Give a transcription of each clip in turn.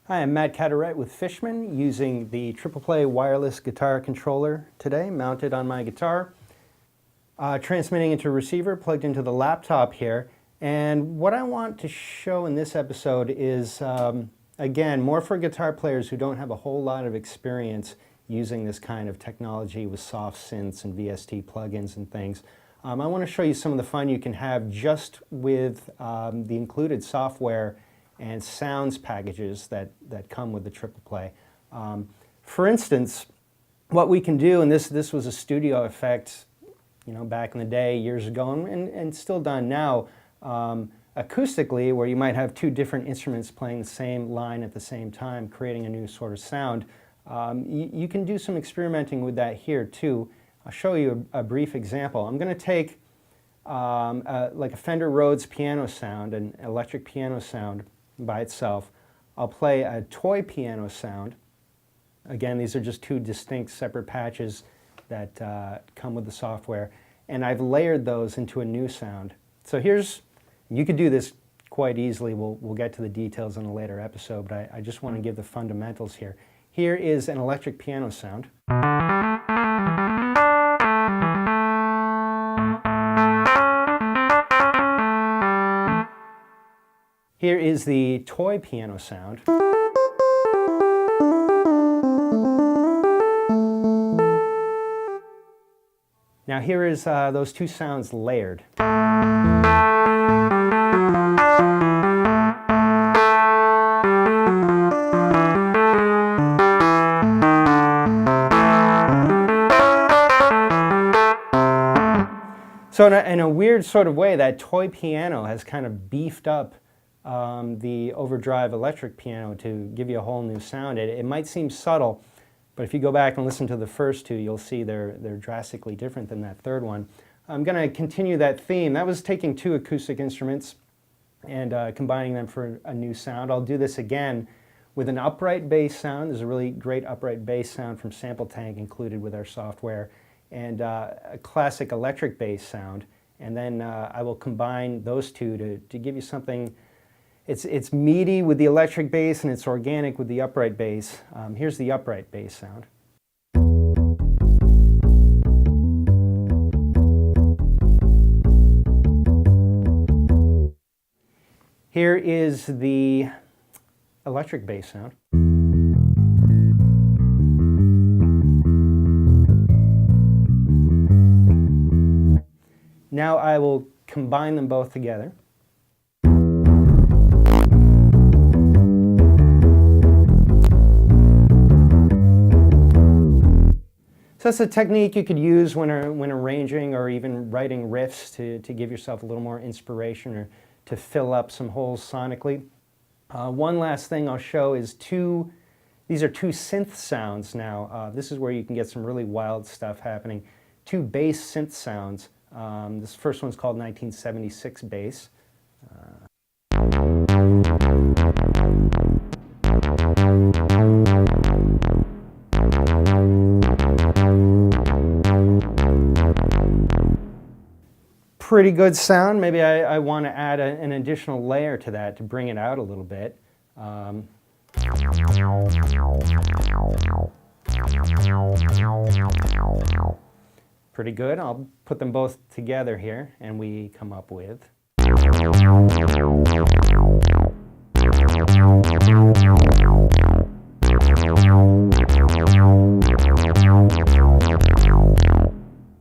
Hi, I'm Matt Carteret with Fishman using the Triple Play wireless guitar controller today, mounted on my guitar, transmitting into a receiver plugged into the laptop here. And what I want to show in this episode is, again, more for guitar players who don't have a whole lot of experience using this kind of technology with soft synths and VST plugins and things. I want to show you some of the fun you can have just with the included software and sounds packages that come with the Triple Play. For instance, what we can do, and this was a studio effect, back in the day, years ago, and still done now, acoustically, where you might have two different instruments playing the same line at the same time, creating a new sort of sound. You can do some experimenting with that here too. I'll show you a brief example. I'm going to take like a Fender Rhodes piano sound, an electric piano sound by itself. I'll play a toy piano sound. Again, these are just two distinct separate patches that come with the software, and I've layered those into a new sound. So you could do this quite easily. We'll get to the details in a later episode, but I just want to give the fundamentals here. Here is an electric piano sound. Here is the toy piano sound. Now here is those two sounds layered. So in a weird sort of way, that toy piano has kind of beefed up the overdrive electric piano to give you a whole new sound. It might seem subtle, but if you go back and listen to the first two, you'll see they're drastically different than that third one. I'm going to continue that theme. That was taking two acoustic instruments and combining them for a new sound. I'll do this again with an upright bass sound. There's a really great upright bass sound from Sample Tank included with our software, and a classic electric bass sound. And then I will combine those two to give you something. It's meaty with the electric bass and it's organic with the upright bass. Here's the upright bass sound. Here is the electric bass sound. Now I will combine them both together. So that's a technique you could use when arranging or even writing riffs to give yourself a little more inspiration or to fill up some holes sonically. One last thing I'll show is these are two synth sounds now. This is where you can get some really wild stuff happening. Two bass synth sounds. This first one's called 1976 bass. Pretty good sound. Maybe I want to add an additional layer to that to bring it out a little bit. Pretty good. I'll put them both together here and we come up with.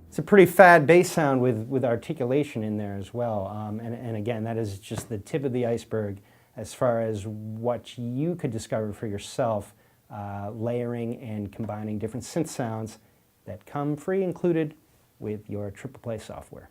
It's a pretty fat bass sound with articulation in there as well. And again, that is just the tip of the iceberg as far as what you could discover for yourself, layering and combining different synth sounds that come free included with your Triple Play software.